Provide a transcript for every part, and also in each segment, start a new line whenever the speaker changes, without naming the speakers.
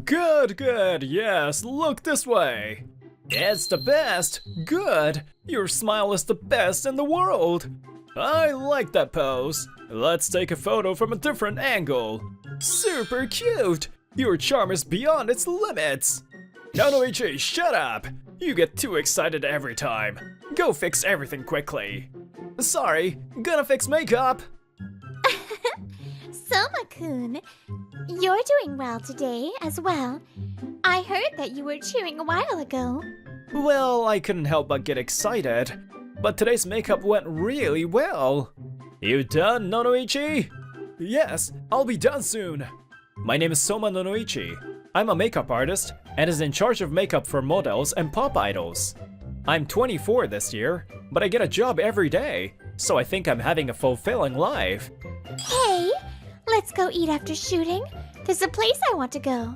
Good, good, yes, look this way. It's the best, good. Your smile is the best in the world. I like that pose. Let's take a photo from a different angle. Super cute. Your charm is beyond its limits. Nonoichi, shut up. You get too excited every time. Go fix everything quickly. Sorry, gonna fix makeup.
Soma-kun, you're doing well today as well. I heard that you were cheering a while ago.
Well, I couldn't help but get excited. But today's makeup went really well. You done, Nonoichi? Yes, I'll be done soon. My name is Soma Nonoichi. I'm a makeup artist and is in charge of makeup for models and pop idols. I'm 24 this year, but I get a job every day, so I think I'm having a fulfilling life.
Hey, let's go eat after shooting. There's a place I want to go.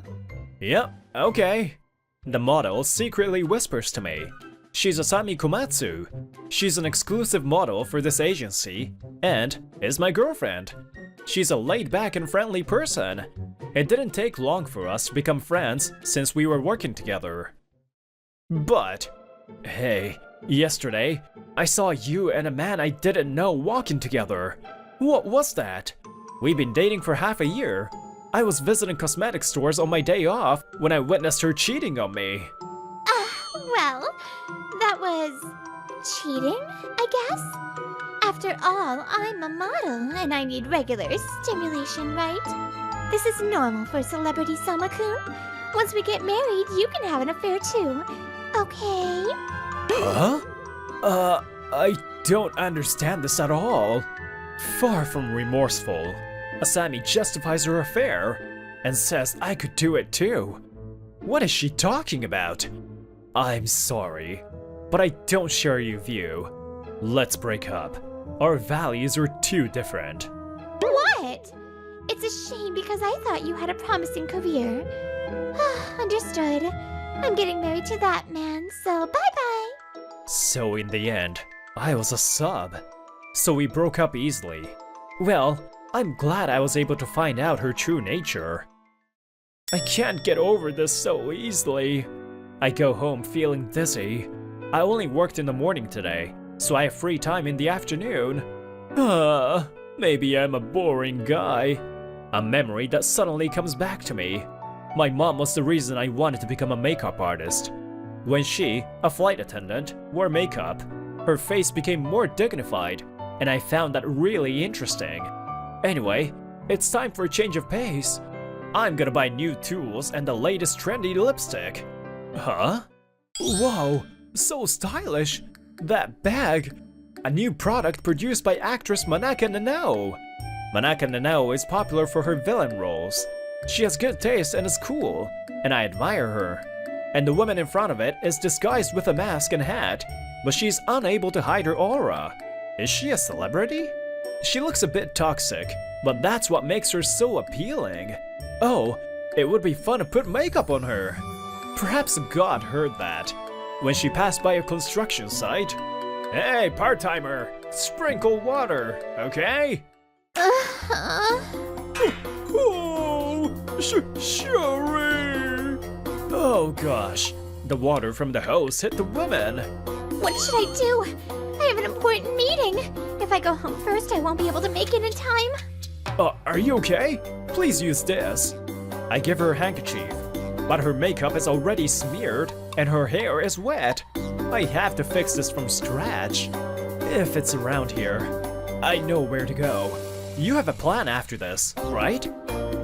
Yep, okay. The model secretly whispers to me. She's Asami Komatsu. She's an exclusive model for this agency and is my girlfriend. She's a laid-back and friendly person. It didn't take long for us to become friends since we were working together. But, hey, yesterday, I saw you and a man I didn't know walking together. What was that? We've been dating for half a year. I was visiting cosmetic stores on my day off when I witnessed her cheating on me.
Well, that was cheating, I guess? After all, I'm a model and I need regular stimulation, right? This is normal for celebrity Soma-kun. Once we get married, you can have an affair too, okay?
Huh? I don't understand this at all. Far from remorseful, Asami justifies her affair and says I could do it too. What is she talking about? I'm sorry, but I don't share your view. Let's break up. Our values are too different.
What? It's a shame because I thought you had a promising career. Understood. I'm getting married to that man, so bye-bye.
So in the end, I was a sub. So we broke up easily. Well, I'm glad I was able to find out her true nature. I can't get over this so easily. I go home feeling dizzy. I only worked in the morning today, so I have free time in the afternoon. Maybe I'm a boring guy. A memory that suddenly comes back to me. My mom was the reason I wanted to become a makeup artist. When she, a flight attendant, wore makeup, her face became more dignified, and I found that really interesting. Anyway, it's time for a change of pace. I'm gonna buy new tools and the latest trendy lipstick. Huh? Whoa, so stylish! That bag! A new product produced by actress Manaka Nanao. Manaka Nanao is popular for her villain roles. She has good taste and is cool, and I admire her. And the woman in front of it is disguised with a mask and hat, but she's unable to hide her aura. Is she a celebrity? She looks a bit toxic, but that's what makes her so appealing. Oh, it would be fun to put makeup on her. Perhaps God heard that. When she passed by a construction site. Hey, part-timer, sprinkle water, okay? Oh, Shuri! Oh gosh, the water from the hose hit the woman.
What should I do? I have an important meeting. If I go home first, I won't be able to make it in time.
Are you okay? Please use this. I give her a handkerchief, but her makeup is already smeared and her hair is wet. I have to fix this from scratch. If it's around here, I know where to go. You have a plan after this, right?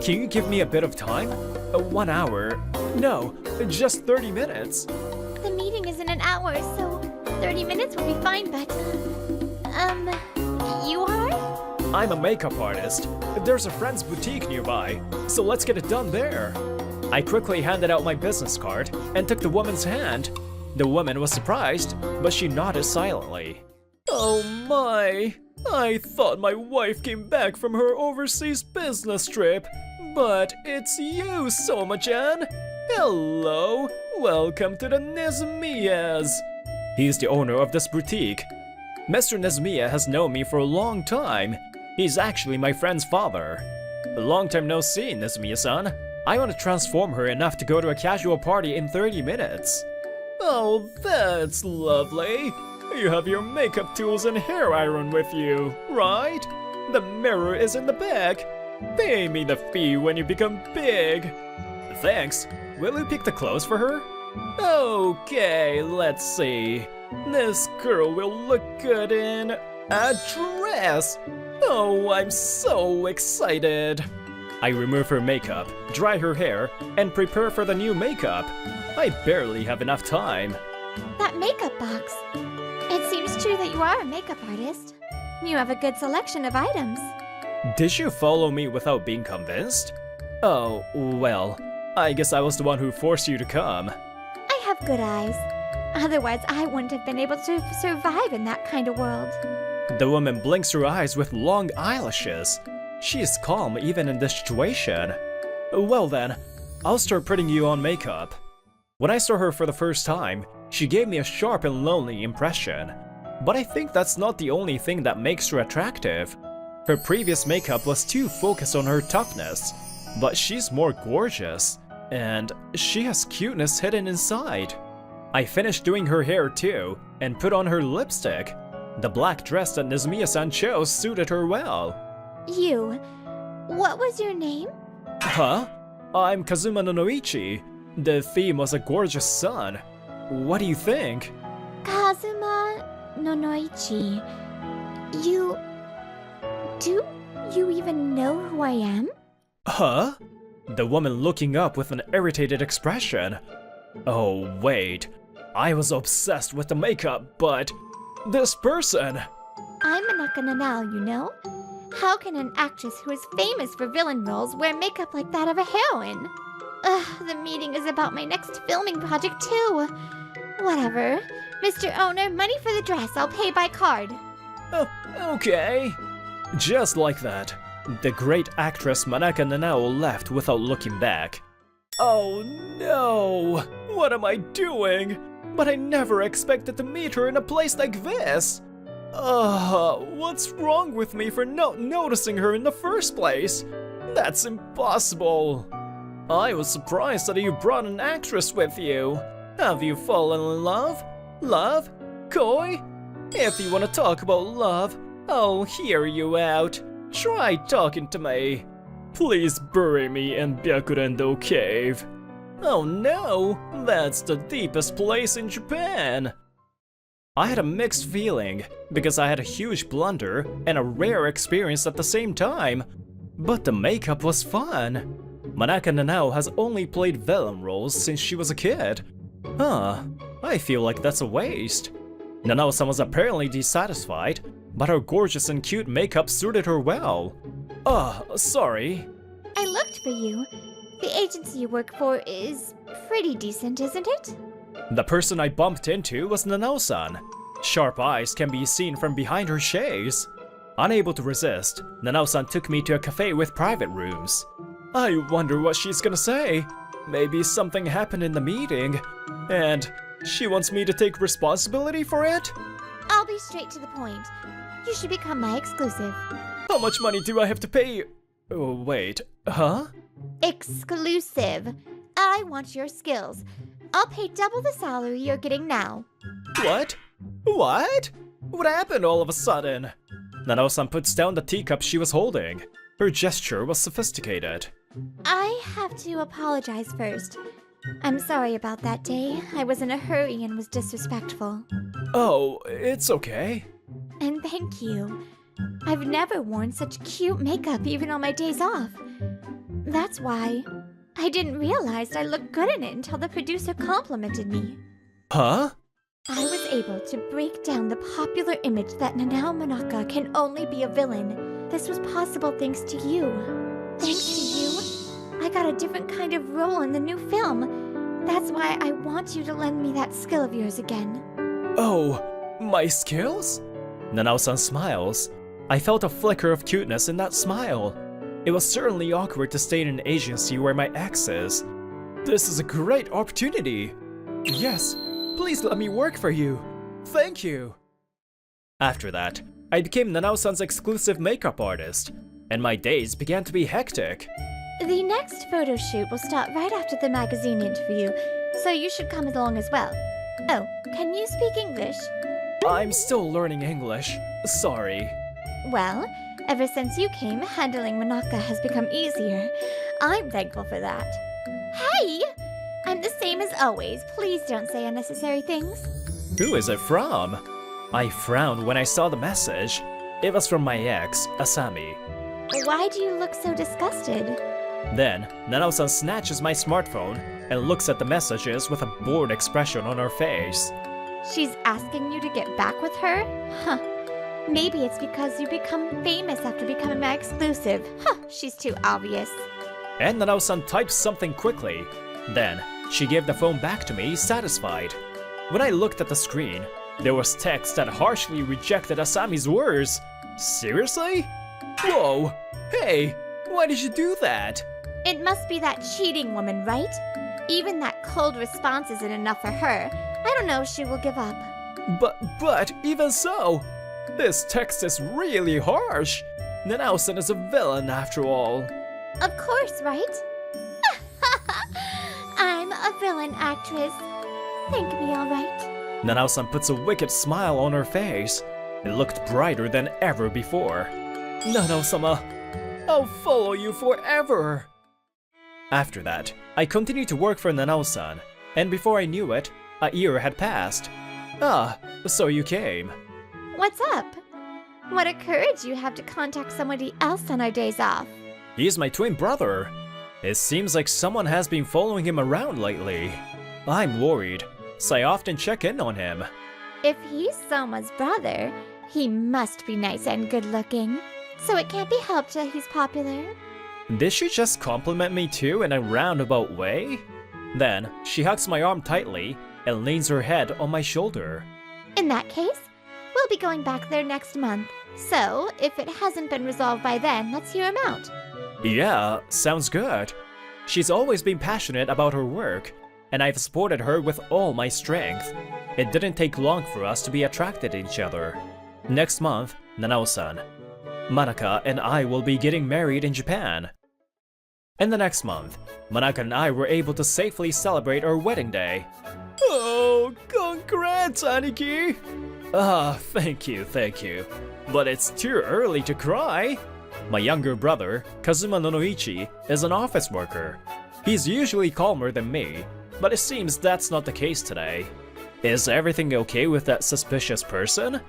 Can you give me a bit of time? 1 hour? No, just 30 minutes.
The meeting is in an hour, so 30 minutes will be fine, but... you are?
I'm a makeup artist. There's a friend's boutique nearby, so let's get it done there. I quickly handed out my business card and took the woman's hand. The woman was surprised, but she nodded silently. Oh my! I thought my wife came back from her overseas business trip, but it's you, Soma-chan. Hello, welcome to the Nezumiyas. He's the owner of this boutique. Mr. Nezumiya has known me for a long time. He's actually my friend's father. Long time no see, Nezumiya-san. I want to transform her enough to go to a casual party in 30 minutes. Oh, that's lovely. You have your makeup tools and hair iron with you, right? The mirror is in the back. Pay me the fee when you become big. Thanks. Will you pick the clothes for her? Okay, let's see. This girl will look good in a dress. Oh, I'm so excited. I remove her makeup, dry her hair, and prepare for the new makeup. I barely have enough time.
That makeup box. It seems true that you are a makeup artist. You have a good selection of items.
Did you follow me without being convinced? Oh, well, I guess I was the one who forced you to come.
I have good eyes. Otherwise, I wouldn't have been able to survive in that kind of world.
The woman blinks her eyes with long eyelashes. She is calm even in this situation. Well then, I'll start putting you on makeup. When I saw her for the first time, she gave me a sharp and lonely impression. But I think that's not the only thing that makes her attractive. Her previous makeup was too focused on her toughness, but she's more gorgeous, and she has cuteness hidden inside. I finished doing her hair too, and put on her lipstick. The black dress that Nezumiya-san chose suited her well.
What was your name?
Huh? I'm Kazuma no Noichi. The theme was a gorgeous sun. What do you think?
Kazuma no Noichi. Do you even know who I am?
Huh? The woman looking up with an irritated expression. Oh, wait. I was obsessed with the makeup, but this person.
I'm Manaka Nanao, you know? How can an actress who is famous for villain roles wear makeup like that of a heroine? Ugh, the meeting is about my next filming project too. Whatever. Mr. Owner, money for the dress. I'll pay by card.
Oh, okay. Just like that, the great actress Manaka Nanao left without looking back. Oh no! What am I doing? But I never expected to meet her in a place like this! What's wrong with me for not noticing her in the first place? That's impossible! I was surprised that you brought an actress with you. Have you fallen in love? Love? Koi? If you want to talk about love, I'll hear you out. Try talking to me. Please bury me in Byakurendo Cave. Oh no, that's the deepest place in Japan. I had a mixed feeling, because I had a huge blunder and a rare experience at the same time. But the makeup was fun. Manaka Nanao has only played villain roles since she was a kid. I feel like that's a waste. Nanao-san was apparently dissatisfied, but her gorgeous and cute makeup suited her well. Sorry.
I looked for you. The agency you work for is pretty decent, isn't it?
The person I bumped into was Nanao-san. Sharp eyes can be seen from behind her shades. Unable to resist, Nanao-san took me to a cafe with private rooms. I wonder what she's gonna say. Maybe something happened in the meeting, and she wants me to take responsibility for it?
I'll be straight to the point. You should become my exclusive.
How much money do I have to pay you? Oh, wait, huh?
Exclusive. I want your skills. I'll pay double the salary you're getting now.
What? What? What happened all of a sudden? Nanao-san puts down the teacup she was holding. Her gesture was sophisticated.
I have to apologize first. I'm sorry about that day. I was in a hurry and was disrespectful.
Oh, it's okay.
And thank you. I've never worn such cute makeup even on my days off. That's why I didn't realize I looked good in it until the producer complimented me.
Huh?
I was able to break down the popular image that Nanao Manaka can only be a villain. This was possible thanks to you. Thanks to you, I got a different kind of role in the new film. That's why I want you to lend me that skill of yours again.
Oh, my skills? Nanao-san smiles. I felt a flicker of cuteness in that smile. It was certainly awkward to stay in an agency where my ex is. This is a great opportunity. Yes, please let me work for you. Thank you. After that, I became Nanao-san's exclusive makeup artist, and my days began to be hectic.
The next photo shoot will start right after the magazine interview, so you should come along as well. Oh, can you speak English?
I'm still learning English. Sorry.
Well, ever since you came, handling Manaka has become easier. I'm thankful for that. Hey! I'm the same as always. Please don't say unnecessary things.
Who is it from? I frowned when I saw the message. It was from my ex, Asami.
Why do you look so disgusted?
Then, Nanao-san snatches my smartphone and looks at the messages with a bored expression on her face.
She's asking you to get back with her? Huh. Maybe it's because you become famous after becoming my exclusive. Huh, she's too obvious.
And Nanao-san types something quickly. Then, she gave the phone back to me, satisfied. When I looked at the screen, there was text that harshly rejected Asami's words. Seriously? Whoa! Hey! Why did you do that?
It must be that cheating woman, right? Even that cold response isn't enough for her. I don't know if she will give up.
But even so, this text is really harsh. Nanao-san is a villain after all.
Of course, right? I'm a villain actress. Think me, alright?
Nanao-san puts a wicked smile on her face. It looked brighter than ever before. Nanao-sama, I'll follow you forever. After that, I continued to work for Nanao-san, and before I knew it, a year had passed. Ah, so you came.
What's up? What a courage you have to contact somebody else on our days off.
He's my twin brother. It seems like someone has been following him around lately. I'm worried, so I often check in on him.
If he's Soma's brother, he must be nice and good-looking. So it can't be helped that he's popular.
Did she just compliment me too in a roundabout way? Then, she hugs my arm tightly and leans her head on my shoulder.
In that case, we'll be going back there next month. So, if it hasn't been resolved by then, let's hear him out.
Yeah, sounds good. She's always been passionate about her work, and I've supported her with all my strength. It didn't take long for us to be attracted to each other. Next month, Nanao-san, Manaka and I will be getting married in Japan. And the next month, Manaka and I were able to safely celebrate our wedding day. Oh, congrats, Aniki! Ah, thank you. But it's too early to cry. My younger brother, Kazuma Nonoichi, is an office worker. He's usually calmer than me, but it seems that's not the case today. Is everything okay with that suspicious person?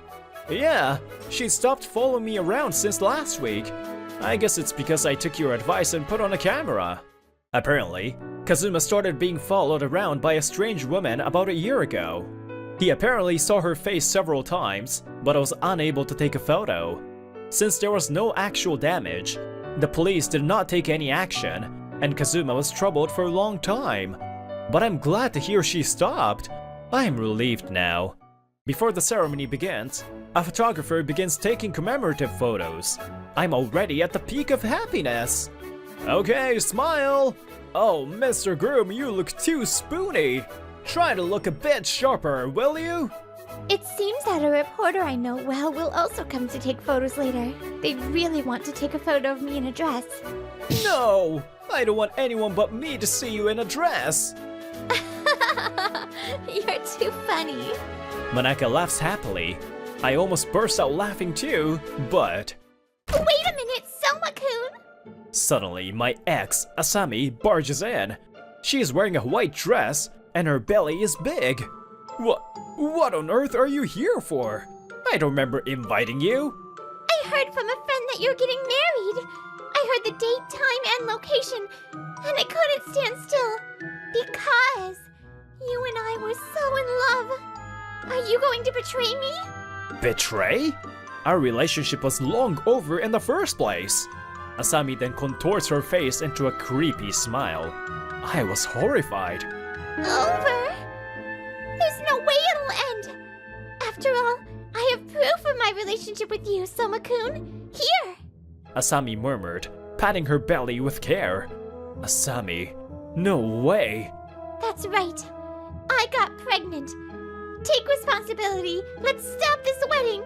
Yeah, she stopped following me around since last week. I guess it's because I took your advice and put on a camera. Apparently, Kazuma started being followed around by a strange woman about a year ago. He apparently saw her face several times, but was unable to take a photo. Since there was no actual damage, the police did not take any action, and Kazuma was troubled for a long time. But I'm glad to hear she stopped. I'm relieved now. Before the ceremony begins, a photographer begins taking commemorative photos. I'm already at the peak of happiness. Okay, smile! Oh, Mr. Groom, you look too spoony. Try to look a bit sharper, will you?
It seems that a reporter I know well will also come to take photos later. They really want to take a photo of me in a dress.
No! I don't want anyone but me to see you in a dress.
You're too funny.
Manaka laughs happily. I almost burst out laughing too, but...
Wait a minute, Soma-kun!
Suddenly, my ex, Asami, barges in. She is wearing a white dress, and her belly is big. What on earth are you here for? I don't remember inviting you.
I heard from a friend that you're getting married. I heard the date, time, and location, and I couldn't stand still. Because you and I were so in love. Are you going to betray me?
Betray? Our relationship was long over in the first place. Asami then contorts her face into a creepy smile. I was horrified.
Over? There's no way it'll end. After all, I have proof of my relationship with you, Soma-kun. Here!
Asami murmured, patting her belly with care. Asami, no way.
That's right. I got pregnant. Take responsibility. Let's stop this wedding.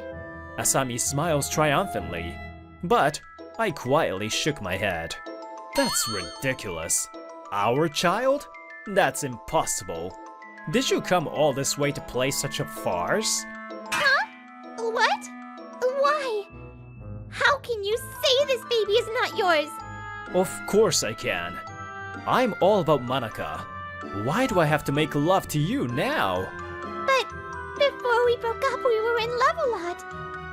Asami smiles triumphantly, but I quietly shook my head. That's ridiculous. Our child? That's impossible. Did you come all this way to play such a farce?
Huh? What? Why? How can you say this baby is not yours?
Of course I can. I'm all about Manaka. Why do I have to make love to you now?
But before we broke up, we were in love a lot.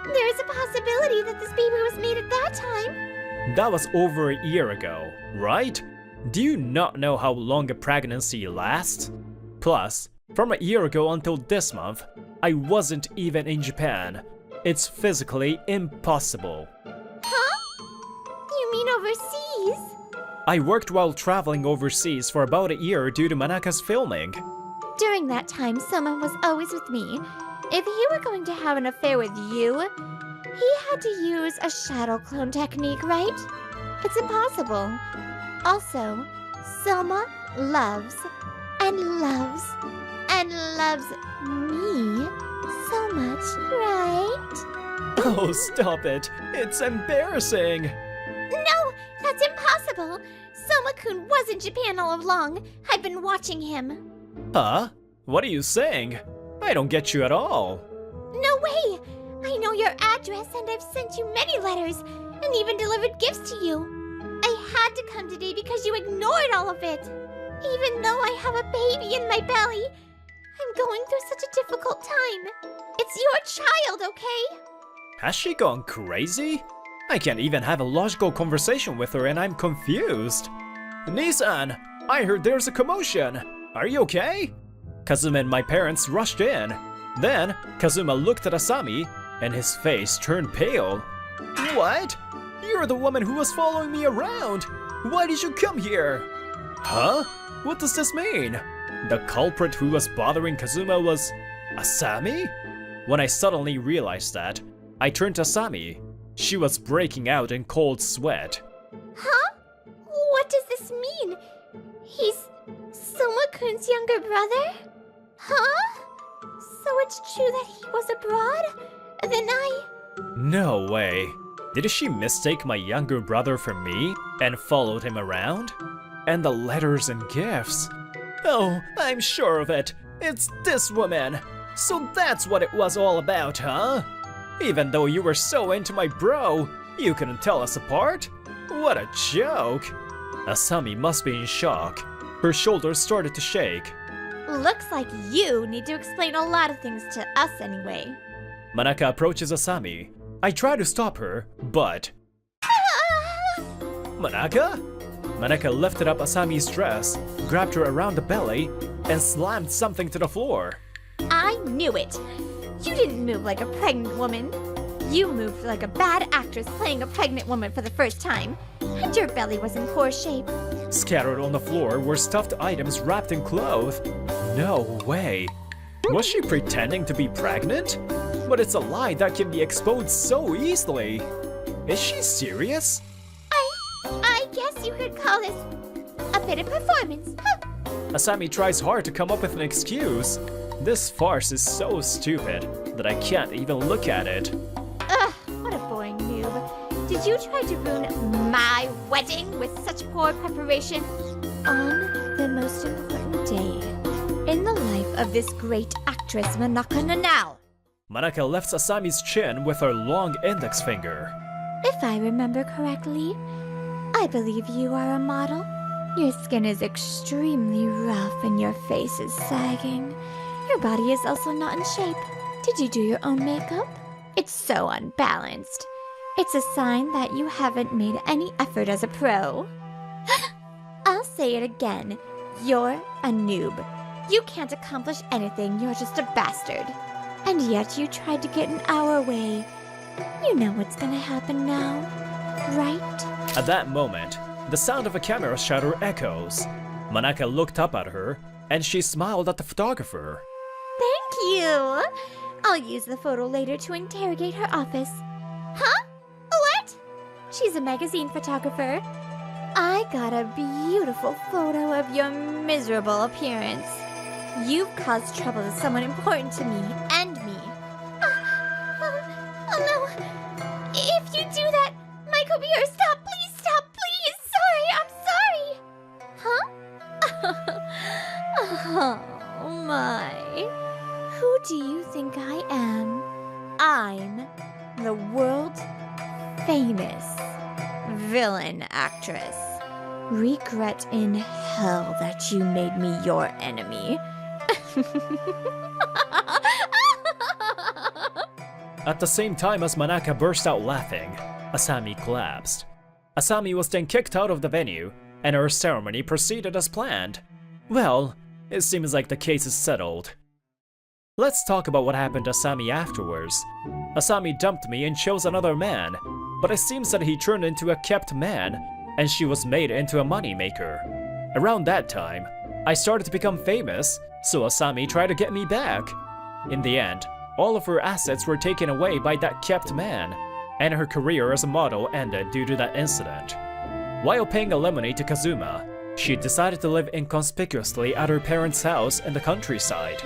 There is a possibility that this baby was made at that time.
That was over a year ago, right? Do you not know how long a pregnancy lasts? Plus, from a year ago until this month, I wasn't even in Japan. It's physically impossible.
Huh? You mean overseas?
I worked while traveling overseas for about a year due to Manaka's filming.
During that time, Soma was always with me. If he were going to have an affair with you, he had to use a shadow clone technique, right? It's impossible. Also, Soma loves and loves and loves me so much, right?
Oh, stop it. It's embarrassing.
No, that's impossible. Soma-kun was in Japan all along. I've been watching him.
Huh? What are you saying? I don't get you at all.
No way! I know your address and I've sent you many letters and even delivered gifts to you. I had to come today because you ignored all of it. Even though I have a baby in my belly, I'm going through such a difficult time. It's your child, okay?
Has she gone crazy? I can't even have a logical conversation with her and I'm confused. Nissan, I heard there's a commotion. Are you okay? Kazuma and my parents rushed in. Then, Kazuma looked at Asami and his face turned pale. What? You're the woman who was following me around. Why did you come here? Huh? What does this mean? The culprit who was bothering Kazuma was Asami? When I suddenly realized that, I turned to Asami. She was breaking out in cold sweat.
Huh? What does this mean? He's Soma-kun's younger brother? Huh? So it's true that he was abroad? Then
No way. Did she mistake my younger brother for me and followed him around? And the letters and gifts. Oh, I'm sure of it. It's this woman. So that's what it was all about, huh? Even though you were so into my bro, you couldn't tell us apart? What a joke. Asami must be in shock. Her shoulders started to shake.
Looks like you need to explain a lot of things to us anyway.
Manaka approaches Asami. I try to stop her, but... Manaka? Manaka lifted up Asami's dress, grabbed her around the belly, and slammed something to the floor.
I knew it. You didn't move like a pregnant woman. You moved like a bad actress playing a pregnant woman for the first time. And your belly was in poor shape.
Scattered on the floor were stuffed items wrapped in cloth. No way. Was she pretending to be pregnant? But it's a lie that can be exposed so easily. Is she serious?
I guess you could call this a bit of performance. Huh.
Asami tries hard to come up with an excuse. This farce is so stupid that I can't even look at it.
Ugh, what a boring noob. Did you try to ruin my wedding with such poor preparation? On the most important day in the life of this great actress, Manaka Nanao.
Manaka lifts Asami's chin with her long index finger.
If I remember correctly, I believe you are a model. Your skin is extremely rough and your face is sagging. Your body is also not in shape. Did you do your own makeup? It's so unbalanced. It's a sign that you haven't made any effort as a pro. I'll say it again. You're a noob. You can't accomplish anything, you're just a bastard. And yet you tried to get in our way. You know what's gonna happen now, right?
At that moment, the sound of a camera shutter echoes. Manaka looked up at her, and she smiled at the photographer.
Thank you! I'll use the photo later to interrogate her office. Huh? What? She's a magazine photographer. I got a beautiful photo of your miserable appearance. You've caused trouble to someone important to me and me. Oh no! If you do that, Michael Beer, stop! Please stop! Please! Sorry, I'm Oh my. Who do you think I am? I'm the world famous villain actress. Regret in hell that you made me your enemy.
At the same time as Manaka burst out laughing, Asami collapsed. Asami was then kicked out of the venue, and her ceremony proceeded as planned. Well, it seems like the case is settled. Let's talk about what happened to Asami afterwards. Asami dumped me and chose another man, but it seems that he turned into a kept man, and she was made into a moneymaker. Around that time, I started to become famous, so Asami tried to get me back. In the end, all of her assets were taken away by that kept man, and her career as a model ended due to that incident. While paying alimony to Kazuma, she decided to live inconspicuously at her parents' house in the countryside.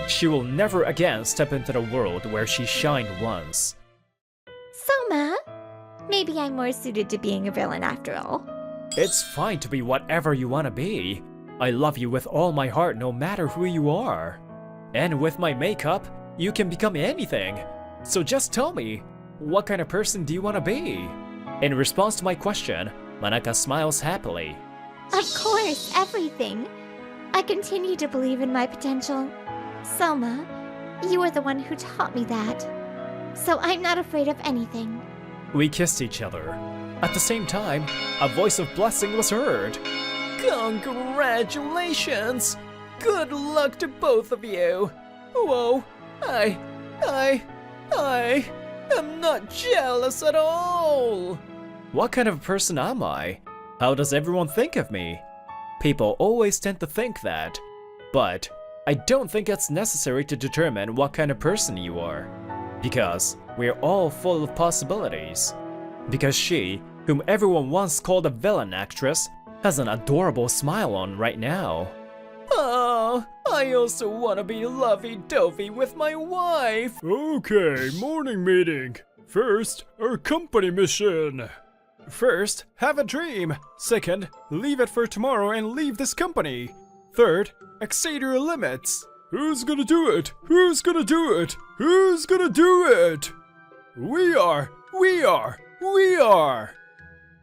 She will never again step into the world where she shined once.
Soma, maybe I'm more suited to being a villain after all.
It's fine to be whatever you want to be. I love you with all my heart no matter who you are. And with my makeup, you can become anything. So just tell me, what kind of person do you want to be? In response to my question, Manaka smiles happily.
Of course, everything. I continue to believe in my potential. Soma, you are the one who taught me that. So I'm not afraid of anything.
We kissed each other. At the same time, a voice of blessing was heard. Congratulations! Good luck to both of you! Whoa, I am not jealous at all! What kind of person am I? How does everyone think of me? People always tend to think that, but I don't think it's necessary to determine what kind of person you are, because we're all full of possibilities. Because she, whom everyone once called a villain actress, has an adorable smile on right now. Oh, I also want to be lovey-dovey with my wife.
Okay, morning meeting. First, our company mission.
First, have a dream. Second, leave it for tomorrow and leave this company. Third, exceed your limits.
Who's gonna do it? Who's gonna do it? Who's gonna do it?
We are!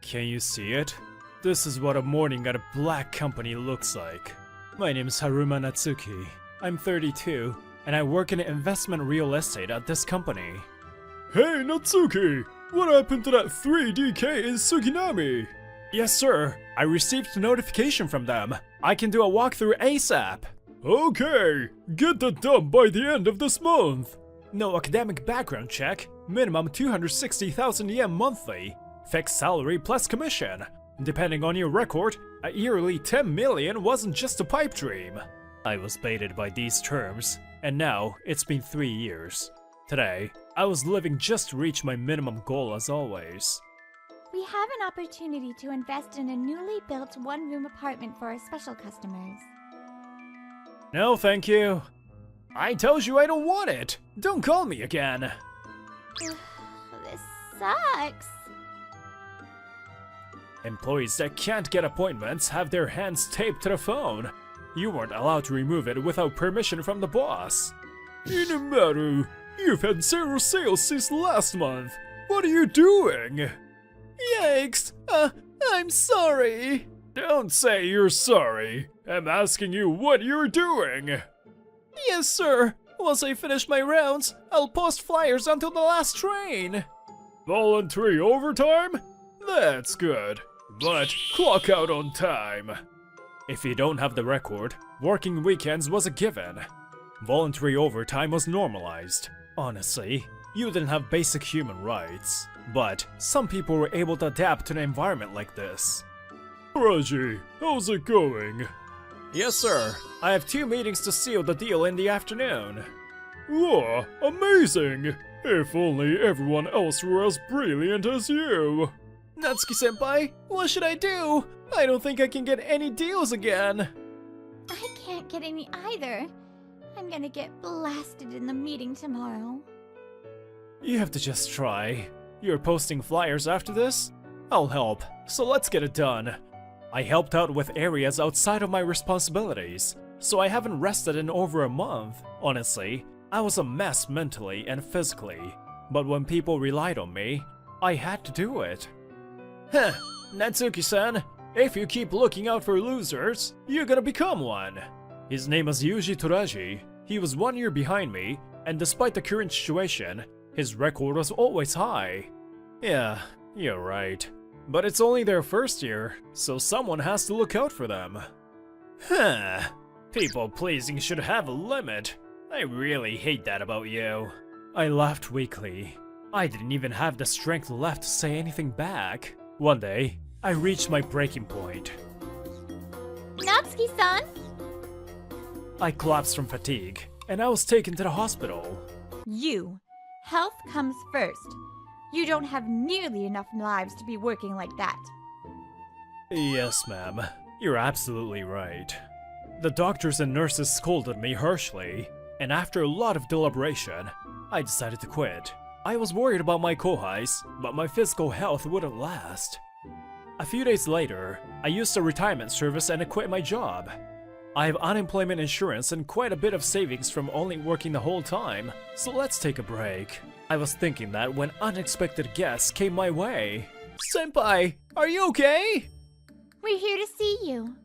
Can you see it? This is what a morning at a black company looks like. My name's Haruma Natsuki. I'm 32, and I work in investment real estate at this company.
Hey Natsuki, what happened to that 3DK in Suginami?
Yes, sir. I received a notification from them. I can do a walkthrough ASAP.
Okay, get that done by the end of this month.
No academic background check. Minimum 260,000 yen monthly. Fixed salary plus commission. Depending on your record, a yearly 10 million wasn't just a pipe dream. I was baited by these terms, and now it's been 3 years. Today, I was living just to reach my minimum goal as always.
We have an opportunity to invest in a newly built one-room apartment for our special customers.
No, thank you. I told you I don't want it. Don't call me again.
This sucks.
Employees that can't get appointments have their hands taped to the phone. You weren't allowed to remove it without permission from the boss.
Inimaru, you've had 0 sales since last month. What are you doing?
Yikes! I'm sorry.
Don't say you're sorry. I'm asking you what you're doing.
Yes, sir. Once I finish my rounds, I'll post flyers until the last train.
Voluntary overtime? That's good. But clock out on time.
If you don't have the record, working weekends was a given. Voluntary overtime was normalized. Honestly, you didn't have basic human rights. But some people were able to adapt to an environment like this.
Raji, how's it going?
Yes, sir. I have 2 meetings to seal the deal in the afternoon.
Whoa, amazing! If only everyone else were as brilliant as you.
Natsuki-senpai, what should I do? I don't think I can get any deals again.
I can't get any either. I'm gonna get blasted in the meeting tomorrow.
You have to just try. You're posting flyers after this? I'll help, so let's get it done. I helped out with areas outside of my responsibilities, so I haven't rested in over a month. Honestly, I was a mess mentally and physically, but when people relied on me, I had to do it. Heh, Natsuki-san, if you keep looking out for losers, you're gonna become one. His name is Yuji Toraji. He was 1 year behind me, and despite the current situation, his record was always high. Yeah, you're right. But it's only their first year, so someone has to look out for them. Huh. People pleasing should have a limit. I really hate that about you. I laughed weakly. I didn't even have the strength left to say anything back. One day, I reached my breaking point.
Natsuki-san?
I collapsed from fatigue, and I was taken to the hospital.
You. Health comes first. You don't have nearly enough lives to be working like that.
Yes, ma'am. You're absolutely right. The doctors and nurses scolded me harshly, and after a lot of deliberation, I decided to quit. I was worried about my kohais, but my physical health wouldn't last. A few days later, I used a retirement service and I quit my job. I have unemployment insurance and quite a bit of savings from only working the whole time, so let's take a break. I was thinking that when unexpected guests came my way. Senpai, are you okay?
We're here to see you.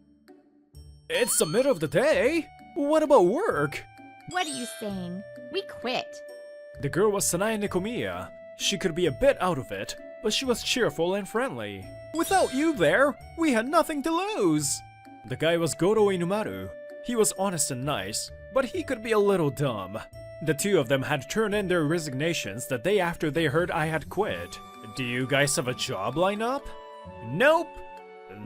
It's the middle of the day. What about work?
What are you saying? We quit.
The girl was Sanae Nekomiya. She could be a bit out of it, but she was cheerful and friendly. Without you there, we had nothing to lose. The guy was Goro Inumaru. He was honest and nice, but he could be a little dumb. The two of them had turned in their resignations the day after they heard I had quit. Do you guys have a job lined up? Nope.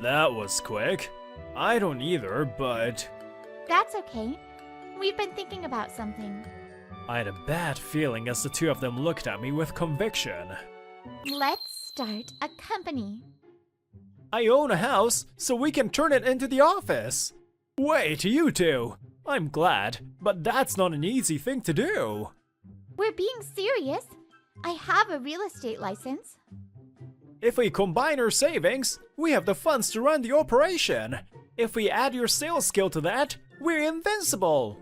That was quick. I don't either, but...
That's okay. We've been thinking about something.
I had a bad feeling as the two of them looked at me with conviction.
Let's start a company.
I own a house, so we can turn it into the office. Wait, you two. I'm glad, but that's not an easy thing to do.
We're being serious. I have a real estate license.
If we combine our savings, we have the funds to run the operation. If we add your sales skill to that, we're invincible.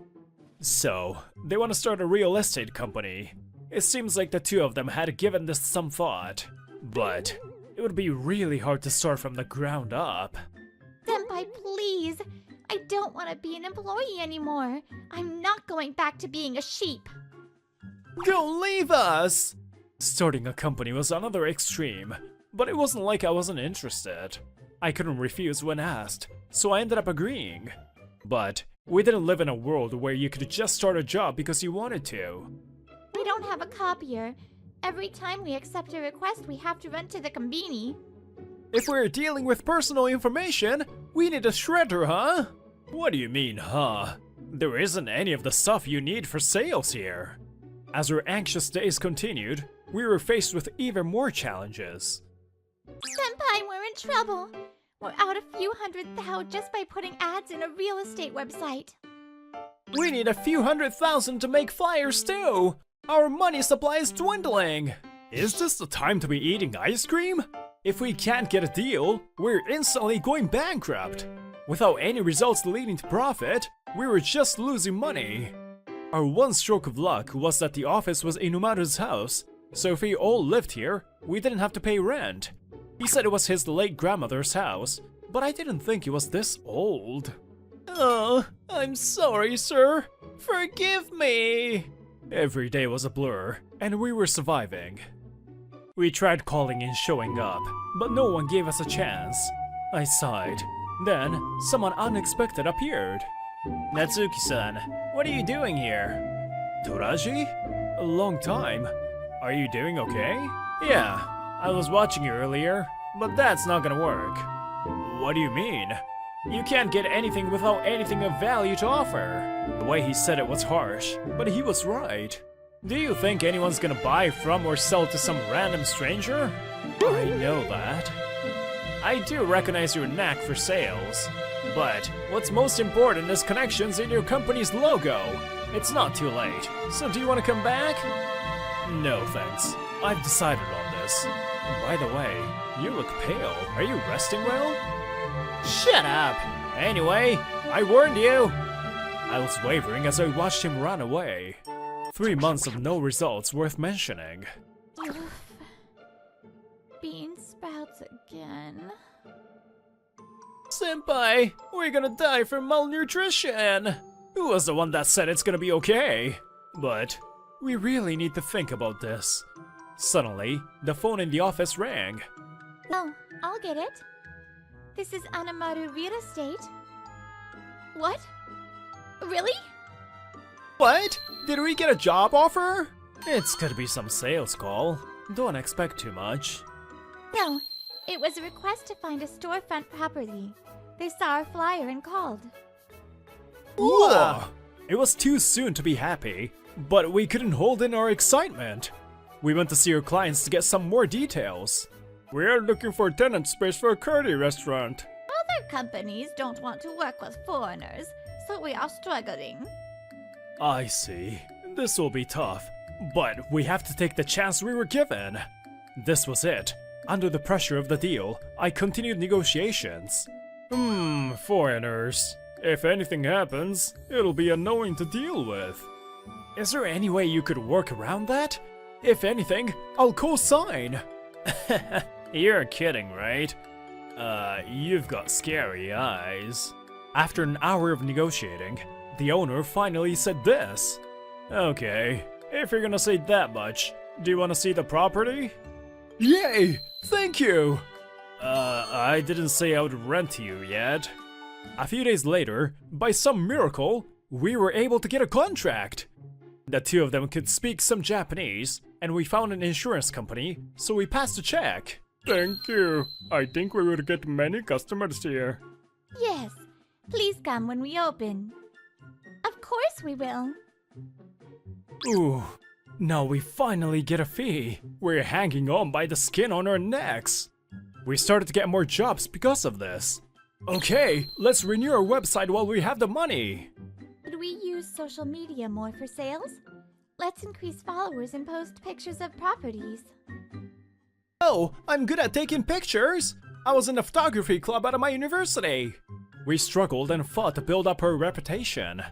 So, they want to start a real estate company. It seems like the two of them had given this some thought. But it would be really hard to start from the ground up.
Senpai, please. I don't want to be an employee anymore. I'm not going back to being a sheep.
Don't leave us! Starting a company was another extreme, but it wasn't like I wasn't interested. I couldn't refuse when asked, so I ended up agreeing. But we didn't live in a world where you could just start a job because you wanted to.
We don't have a copier. Every time we accept a request, we have to run to the combini.
If we're dealing with personal information, we need a shredder, huh? What do you mean, huh? There isn't any of the stuff you need for sales here. As our anxious days continued, we were faced with even more challenges.
Senpai, we're in trouble. We're out a few hundred thou just by putting ads in a real estate website.
We need a few $100,000 to make flyers too! Our money supply is dwindling! Is this the time to be eating ice cream? If we can't get a deal, we're instantly going bankrupt. Without any results leading to profit, we were just losing money. Our one stroke of luck was that the office was Inumaru's house, so if we all lived here, we didn't have to pay rent. He said it was his late grandmother's house, but I didn't think it was this old. Oh, I'm sorry, sir. Forgive me. Every day was a blur, and we were surviving. We tried calling and showing up, but no one gave us a chance. I sighed. Then, someone unexpected appeared. Natsuki-san, what are you doing here? Toraji? A long time. Are you doing okay? Yeah, I was watching you earlier, but that's not gonna work. What do you mean? You can't get anything without anything of value to offer. The way he said it was harsh, but he was right. Do you think anyone's gonna buy from or sell to some random stranger? I know that. I do recognize your knack for sales. But what's most important is connections in your company's logo. It's not too late, so do you want to come back? No thanks. I've decided on this. And by the way, you look pale. Are you resting well? Shut up! Anyway, I warned you! I was wavering as I watched him run away. 3 months of no results worth mentioning.
Oof. Bean sprouts again.
Senpai, we're gonna die from malnutrition! Who was the one that said it's gonna be okay? But we really need to think about this. Suddenly, the phone in the office rang.
Oh, I'll get it. This is Anamaru Real Estate. What? Really?
What? Did we get a job offer? It's gonna be some sales call. Don't expect too much.
No, it was a request to find a storefront property. They saw our flyer and called.
Whoa! It was too soon to be happy, but we couldn't hold in our excitement. We went to see our clients to get some more details.
We are looking for tenant space for a curry restaurant.
Other companies don't want to work with foreigners, so we are struggling.
I see. This will be tough, but we have to take the chance we were given. This was it. Under the pressure of the deal, I continued negotiations.
Foreigners. If anything happens, it'll be annoying to deal with.
Is there any way you could work around that? If anything, I'll co-sign. You're kidding, right? You've got scary eyes. After an hour of negotiating, the owner finally said this. Okay, if you're gonna say that much, do you want to see the property? Yay! Thank you! I didn't say I would rent to you yet. A few days later, by some miracle, we were able to get a contract. The two of them could speak some Japanese, and we found an insurance company, so we passed a check.
Thank you. I think we will get many customers here.
Yes, please come when we open. Of course we will.
Ooh, now we finally get a fee. We're hanging on by the skin on our necks. We started to get more jobs because of this. Okay, let's renew our website while we have the money.
Could we use social media more for sales? Let's increase followers and post pictures of properties.
Oh, I'm good at taking pictures. I was in the photography club at my university. We struggled and fought to build up our reputation.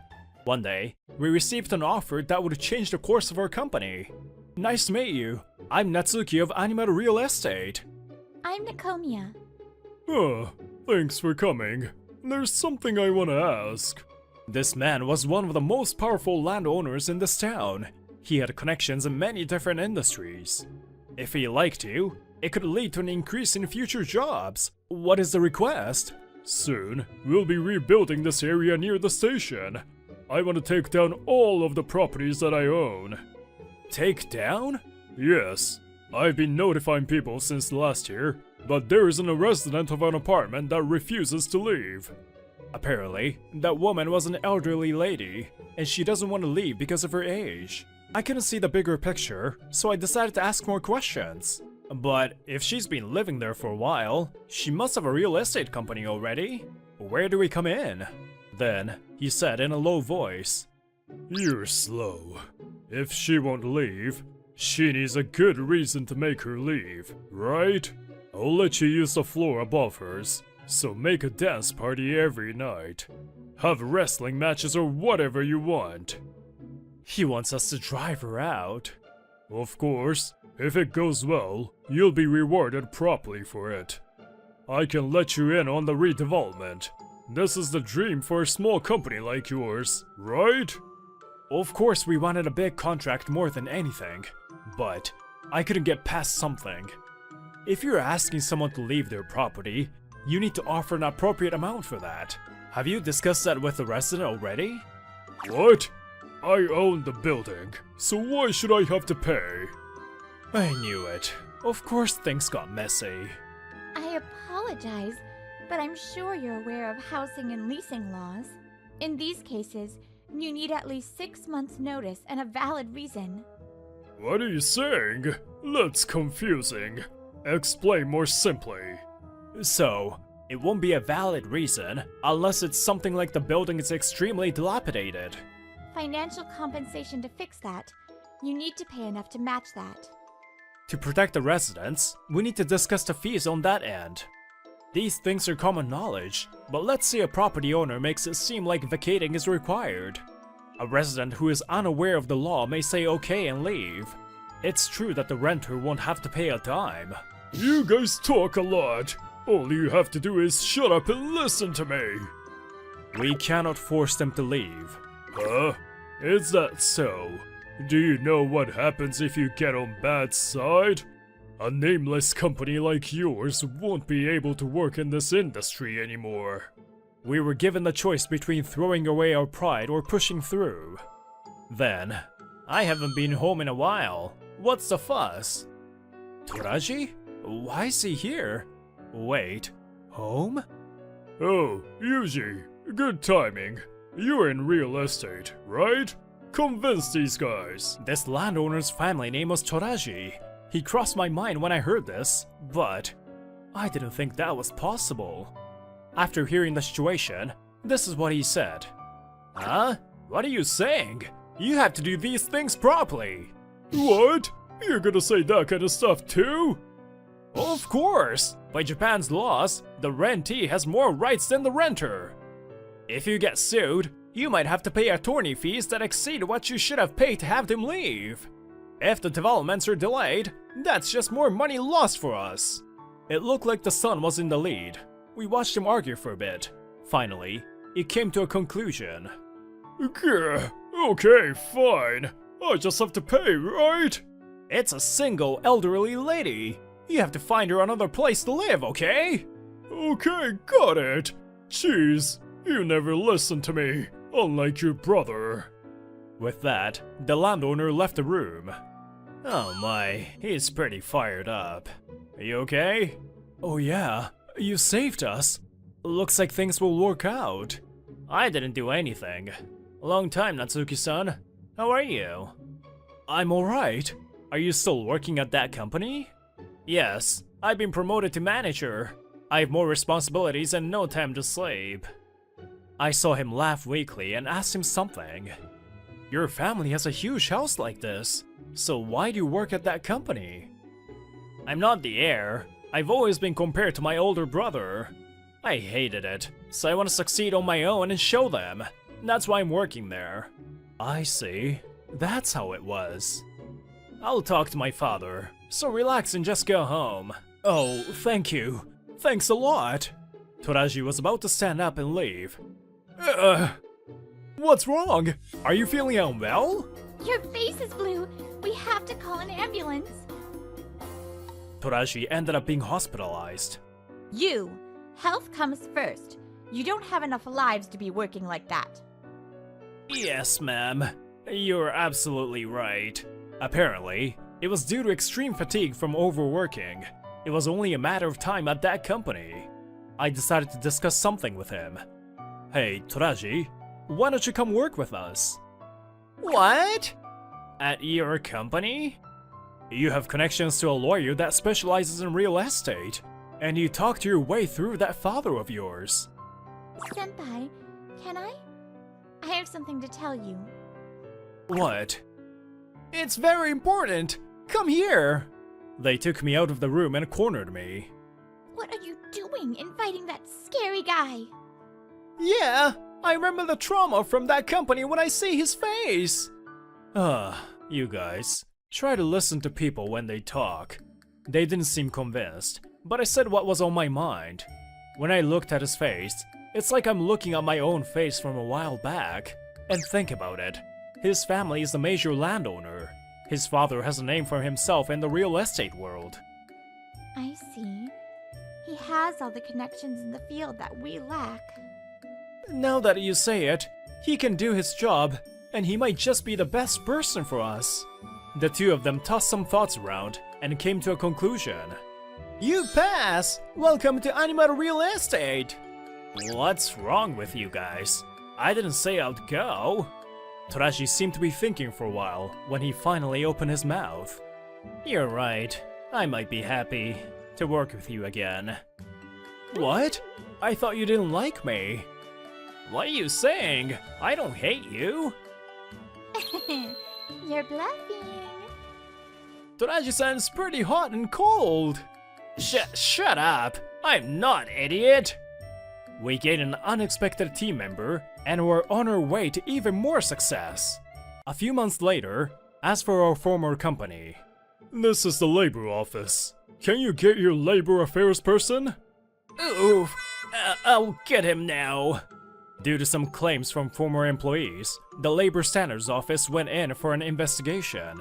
One day, we received an offer that would change the course of our company. Nice to meet you. I'm Natsuki of Animal Real Estate.
I'm Nakomiya.
Thanks for coming. There's something I want to ask.
This man was one of the most powerful landowners in this town. He had connections in many different industries. If he liked you, it could lead to an increase in future jobs. What is the request?
Soon, we'll be rebuilding this area near the station. I want to take down all of the properties that I own.
Take down?
Yes. I've been notifying people since last year, but there isn't a resident of an apartment that refuses to leave.
Apparently, that woman was an elderly lady, and she doesn't want to leave because of her age. I couldn't see the bigger picture, so I decided to ask more questions. But if she's been living there for a while, she must have a real estate company already. Where do we come in? Then, he said in a low voice,
You're slow. If she won't leave, she needs a good reason to make her leave, right? I'll let you use the floor above hers, so make a dance party every night. Have wrestling matches or whatever you want.
He wants us to drive her out.
Of course, if it goes well, you'll be rewarded properly for it. I can let you in on the redevelopment. This is the dream for a small company like yours, right?
Of course we wanted a big contract more than anything, but I couldn't get past something. If you're asking someone to leave their property, you need to offer an appropriate amount for that. Have you discussed that with the resident already?
What? I own the building, so why should I have to pay?
I knew it. Of course things got messy.
I apologize, but I'm sure you're aware of housing and leasing laws. In these cases, you need at least 6 months' notice and a valid reason.
What are you saying? That's confusing. Explain more simply.
So, it won't be a valid reason unless it's something like the building is extremely dilapidated.
Financial compensation to fix that. You need to pay enough to match that.
To protect the residents, we need to discuss the fees on that end. These things are common knowledge, but let's say a property owner makes it seem like vacating is required. A resident who is unaware of the law may say okay and leave. It's true that the renter won't have to pay a dime.
You guys talk a lot. All you have to do is shut up and listen to me.
We cannot force them to leave.
Huh? Is that so? Do you know what happens if you get on bad side? A nameless company like yours won't be able to work in this industry anymore.
We were given the choice between throwing away our pride or pushing through. Then, I haven't been home in a while. What's the fuss? Toraji? Why is he here? Wait, home?
Oh, Yuji, good timing. You're in real estate, right? Convince these guys.
This landowner's family name was Toraji. He crossed my mind when I heard this, but I didn't think that was possible. After hearing the situation, this is what he said. Huh? What are you saying? You have to do these things properly.
What? You're gonna say that kind of stuff too?
Of course! By Japan's laws, the rentee has more rights than the renter. If you get sued, you might have to pay attorney fees that exceed what you should have paid to have them leave. If the developments are delayed, that's just more money lost for us. It looked like the son was in the lead. We watched him argue for a bit. Finally, it came to a conclusion.
Okay, fine. I just have to pay, right?
It's a single elderly lady. You have to find her another place to live, okay?
Okay, got it. Jeez, you never listen to me, unlike your brother.
With that, the landowner left the room. Oh my, he's pretty fired up. Are you okay? Oh yeah, you saved us. Looks like things will work out. I didn't do anything. Long time, Natsuki-san. How are you? I'm alright. Are you still working at that company? Yes, I've been promoted to manager. I have more responsibilities and no time to sleep. I saw him laugh weakly and asked him something. Your family has a huge house like this, so why do you work at that company? I'm not the heir. I've always been compared to my older brother. I hated it, so I want to succeed on my own and show them. That's why I'm working there. I see. That's how it was. I'll talk to my father, so relax and just go home. Oh, thank you. Thanks a lot. Toraji was about to stand up and leave. What's wrong? Are you feeling unwell?
Your face is blue. We have to call an ambulance.
Toraji ended up being hospitalized.
You. Health comes first. You don't have enough lives to be working like that.
Yes, ma'am. You're absolutely right. Apparently, it was due to extreme fatigue from overworking. It was only a matter of time at that company. I decided to discuss something with him. Hey, Toraji, why don't you come work with us? What? At your company? You have connections to a lawyer that specializes in real estate, and you talked your way through that father of yours.
Senpai, can I? I have something to tell you.
What? It's very important! Come here! They took me out of the room and cornered me.
What are you doing inviting that scary guy?
Yeah, I remember the trauma from that company when I see his face! You guys, try to listen to people when they talk. They didn't seem convinced, but I said what was on my mind. When I looked at his face, it's like I'm looking at my own face from a while back. And think about it. His family is the major landowner. His father has a name for himself in the real estate world.
I see. He has all the connections in the field that we lack.
Now that you say it, he can do his job, and he might just be the best person for us. The two of them tossed some thoughts around and came to a conclusion. You pass! Welcome to Animal Real Estate! What's wrong with you guys? I didn't say I'd go. Toraji seemed to be thinking for a while when he finally opened his mouth. You're right. I might be happy to work with you again. What? I thought you didn't like me. What are you saying? I don't hate you.
You're bluffing.
Toraji sounds pretty hot and cold. Shut up. I'm not, idiot! We gained an unexpected team member and were on our way to even more success. A few months later, as for our former company,
This is the labor office. Can you get your labor affairs person?
oof, I'll get him now. Due to some claims from former employees, the Labor Standards Office went in for an investigation.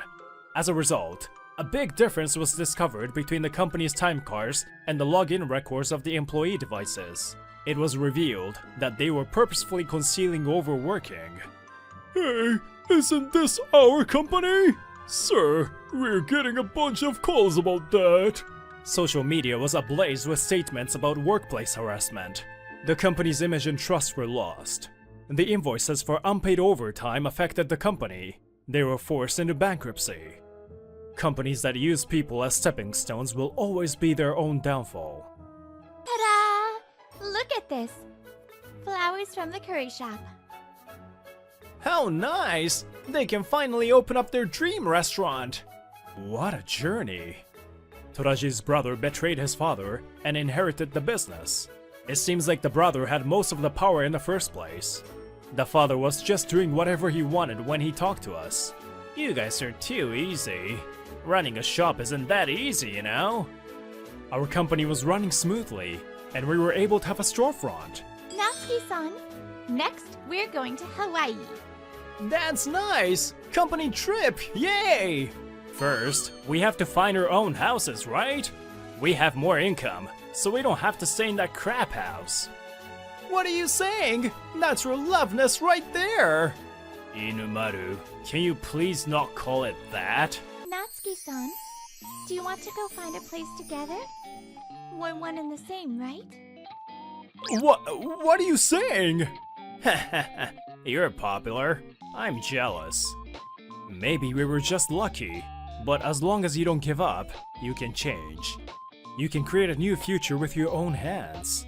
As a result, a big difference was discovered between the company's time cards and the login records of the employee devices. It was revealed that they were purposefully concealing overworking.
Hey, isn't this our company? Sir, we're getting a bunch of calls about that.
Social media was ablaze with statements about workplace harassment. The company's image and trust were lost. The invoices for unpaid overtime affected the company. They were forced into bankruptcy. Companies that use people as stepping stones will always be their own downfall.
Ta-da! Look at this. Flowers from the curry shop.
How nice! They can finally open up their dream restaurant! What a journey! Toraji's brother betrayed his father and inherited the business. It seems like the brother had most of the power in the first place. The father was just doing whatever he wanted when he talked to us. You guys are too easy. Running a shop isn't that easy, you know? Our company was running smoothly, and we were able to have a storefront.
Natsuki-san, next we're going to Hawaii.
That's nice! Company trip, yay! First, we have to find our own houses, right? We have more income, so we don't have to stay in that crap house. What are you saying? That's your loveness right there! Inumaru, can you please not call it that?
Natsuki-san, do you want to go find a place together? We're one and the same, right?
What are you saying? You're popular. I'm jealous. Maybe we were just lucky, but as long as you don't give up, you can change. You can create a new future with your own hands.